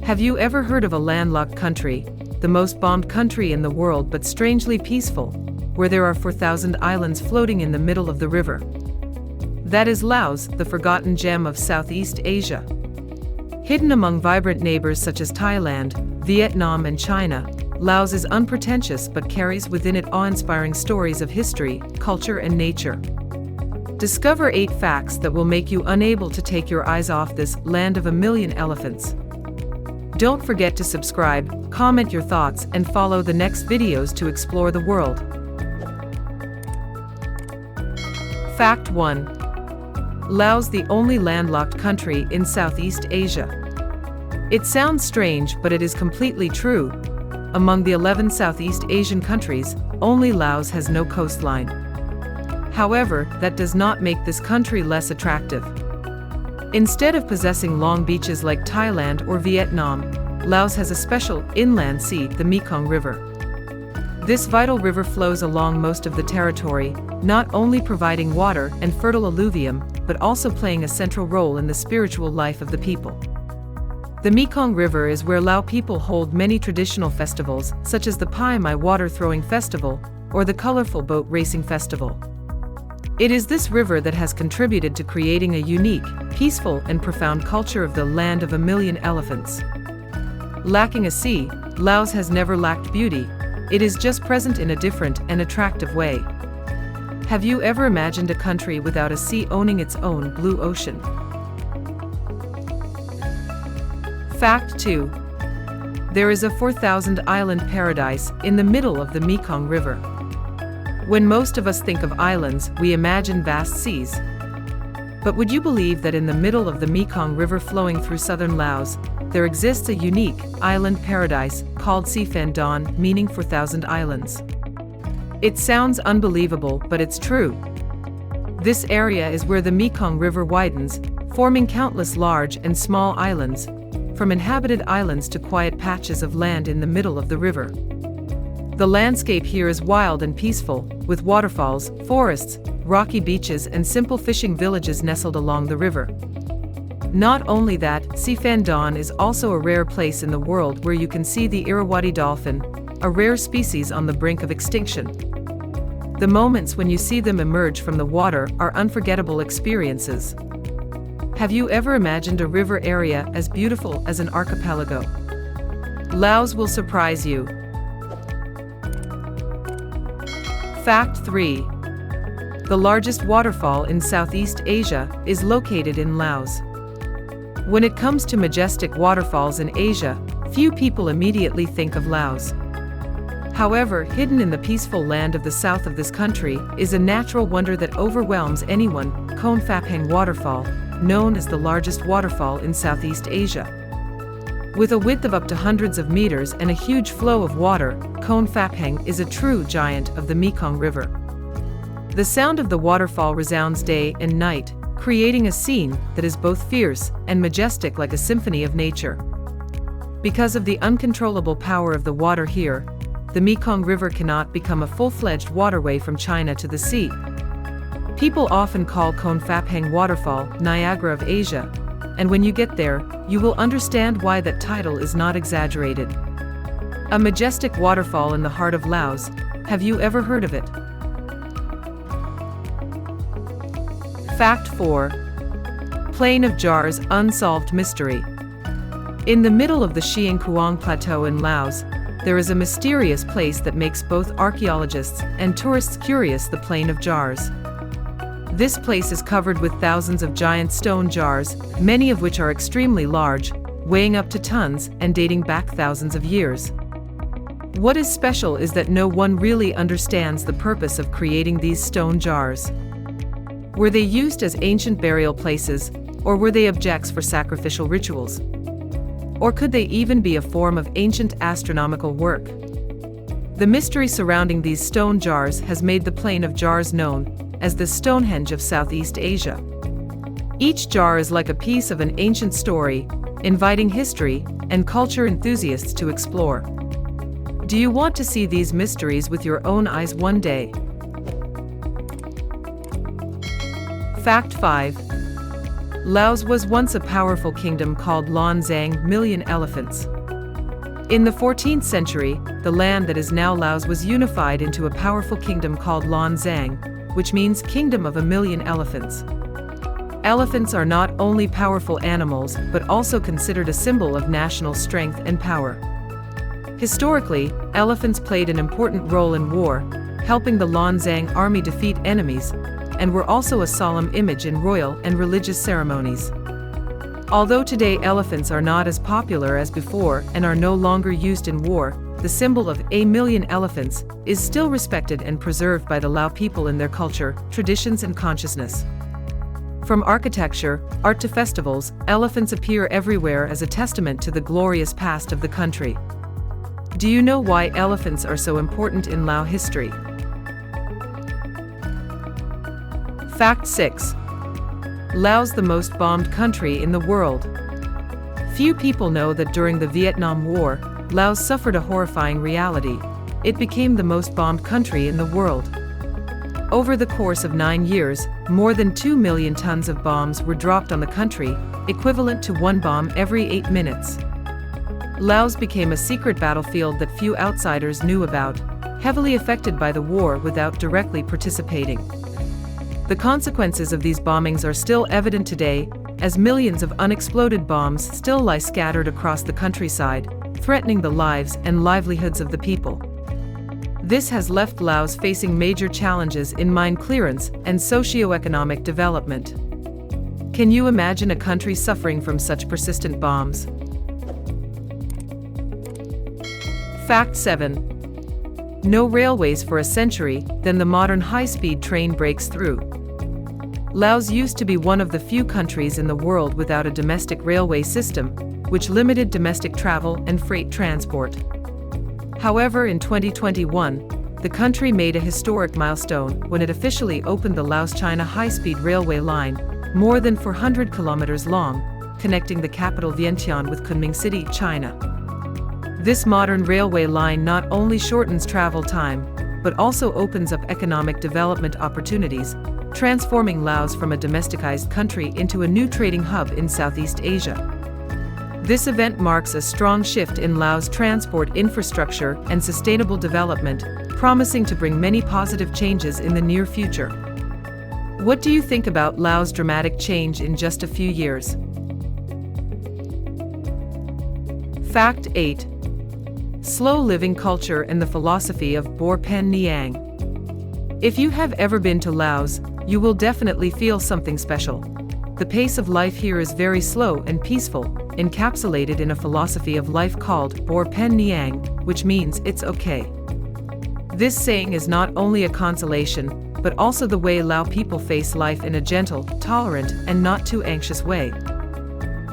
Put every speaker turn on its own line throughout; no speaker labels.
Have you ever heard of a landlocked country, the most bombed country in the world but strangely peaceful, where there are 4,000 islands floating in the middle of the river? That is Laos, the forgotten gem of Southeast Asia. Hidden among vibrant neighbors such as Thailand, Vietnam and China, Laos is unpretentious but carries within it awe-inspiring stories of history, culture and nature. Discover 8 facts that will make you unable to take your eyes off this land of a million elephants. Don't forget to subscribe, comment your thoughts and follow the next videos to explore the world. Fact 1. Laos, the only landlocked country in Southeast Asia. It sounds strange, but it is completely true. Among the 11 Southeast Asian countries, only Laos has no coastline. However, that does not make this country less attractive. Instead of possessing long beaches like Thailand or Vietnam, Laos has a special inland sea, the Mekong River. This vital river flows along most of the territory, not only providing water and fertile alluvium, but also playing a central role in the spiritual life of the people. The Mekong River is where Lao people hold many traditional festivals, such as the Pai Mai Water Throwing Festival or the Colorful Boat Racing Festival. It is this river that has contributed to creating a unique, peaceful and profound culture of the land of a million elephants. Lacking a sea, Laos has never lacked beauty. It is just present in a different and attractive way. Have you ever imagined a country without a sea owning its own blue ocean? Fact 2. There is a 4,000 island paradise in the middle of the Mekong River. When most of us think of islands, we imagine vast seas. But would you believe that in the middle of the Mekong River flowing through southern Laos, there exists a unique island paradise called Keithhaven, meaning 4,000 islands? It sounds unbelievable, but it's true. This area is where the Mekong River widens, forming countless large and small islands, from inhabited islands to quiet patches of land in the middle of the river. The landscape here is wild and peaceful, with waterfalls, forests, rocky beaches and simple fishing villages nestled along the river. Not only that, Keithhaven is also a rare place in the world where you can see the Irrawaddy dolphin, a rare species on the brink of extinction. The moments when you see them emerge from the water are unforgettable experiences. Have you ever imagined a river area as beautiful as an archipelago? Laos will surprise you. Fact 3. The largest waterfall in Southeast Asia is located in Laos. When it comes to majestic waterfalls in Asia, few people immediately think of Laos. However, hidden in the peaceful land of the south of this country is a natural wonder that overwhelms anyone, Khon Phapang Waterfall, known as the largest waterfall in Southeast Asia. With a width of up to hundreds of meters and a huge flow of water, Khon Phapang is a true giant of the Mekong River. The sound of the waterfall resounds day and night, creating a scene that is both fierce and majestic like a symphony of nature. Because of the uncontrollable power of the water here, the Mekong River cannot become a full-fledged waterway from China to the sea. People often call Khon Phapang Waterfall Niagara of Asia, and when you get there, you will understand why that title is not exaggerated. A majestic waterfall in the heart of Laos. Have you ever heard of it? Fact 4. Plain of Jars Unsolved Mystery. In the middle of the Siêng Kuang Plateau in Laos, there is a mysterious place that makes both archaeologists and tourists curious: the Plain of Jars. This place is covered with thousands of giant stone jars, many of which are extremely large, weighing up to tons and dating back thousands of years. What is special is that no one really understands the purpose of creating these stone jars. Were they used as ancient burial places, or were they objects for sacrificial rituals? Or could they even be a form of ancient astronomical work? The mystery surrounding these stone jars has made the Plain of Jars known as the Stonehenge of Southeast Asia. Each jar is like a piece of an ancient story, inviting history and culture enthusiasts to explore. Do you want to see these mysteries with your own eyes one day? Fact 5. Laos was once a powerful kingdom called Lan Xang Million Elephants. In the 14th century, the land that is now Laos was unified into a powerful kingdom called Lan Xang, which means Kingdom of a Million Elephants. Elephants are not only powerful animals but also considered a symbol of national strength and power. Historically, elephants played an important role in war, helping the Lan Xang army defeat enemies, and were also a solemn image in royal and religious ceremonies. Although today elephants are not as popular as before and are no longer used in war, the symbol of a million elephants is still respected and preserved by the Lao people in their culture, traditions and consciousness. From architecture, art to festivals, elephants appear everywhere as a testament to the glorious past of the country. Do you know why elephants are so important in Lao history? Fact 6. Laos, the most bombed country in the world. Few people know that during the Vietnam War, Laos suffered a horrifying reality. It became the most bombed country in the world. Over the course of 9 years, more than 2 million tons of bombs were dropped on the country, equivalent to one bomb every 8 minutes. Laos became a secret battlefield that few outsiders knew about, heavily affected by the war without directly participating. The consequences of these bombings are still evident today, as millions of unexploded bombs still lie scattered across the countryside, threatening the lives and livelihoods of the people. This has left Laos facing major challenges in mine clearance and socio-economic development. Can you imagine a country suffering from such persistent bombs? Fact 7. No railways for a century, then the modern high-speed train breaks through. Laos used to be one of the few countries in the world without a domestic railway system, which limited domestic travel and freight transport. However, in 2021, the country made a historic milestone when it officially opened the Laos-China high-speed railway line, more than 400 kilometers long, connecting the capital Vientiane with Kunming City, China. This modern railway line not only shortens travel time, but also opens up economic development opportunities, transforming Laos from a domesticized country into a new trading hub in Southeast Asia. This event marks a strong shift in Laos' transport infrastructure and sustainable development, promising to bring many positive changes in the near future. What do you think about Laos' dramatic change in just a few years? Fact 8. Slow living culture and the philosophy of Bor Pen Niang. If you have ever been to Laos, you will definitely feel something special. The pace of life here is very slow and peaceful, encapsulated in a philosophy of life called Bor Pen Niang, which means it's okay. This saying is not only a consolation, but also the way Lao people face life in a gentle, tolerant, and not too anxious way.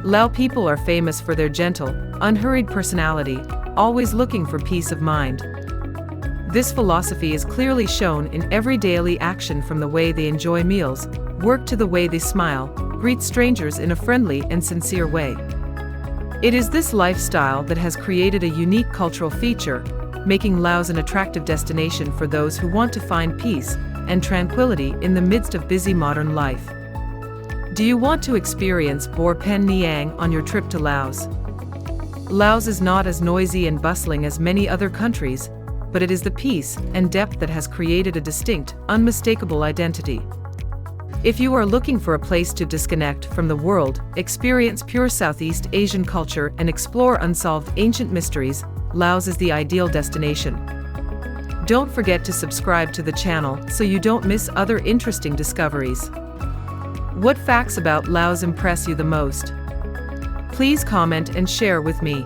Lao people are famous for their gentle, unhurried personality, always looking for peace of mind. This philosophy is clearly shown in every daily action, from the way they enjoy meals, work to the way they smile, greet strangers in a friendly and sincere way. It is this lifestyle that has created a unique cultural feature, making Laos an attractive destination for those who want to find peace and tranquility in the midst of busy modern life. Do you want to experience Bor Pen Niang on your trip to Laos? Laos is not as noisy and bustling as many other countries, but it is the peace and depth that has created a distinct, unmistakable identity. If you are looking for a place to disconnect from the world, experience pure Southeast Asian culture, and explore unsolved ancient mysteries, Laos is the ideal destination. Don't forget to subscribe to the channel so you don't miss other interesting discoveries. What facts about Laos impress you the most? Please comment and share with me.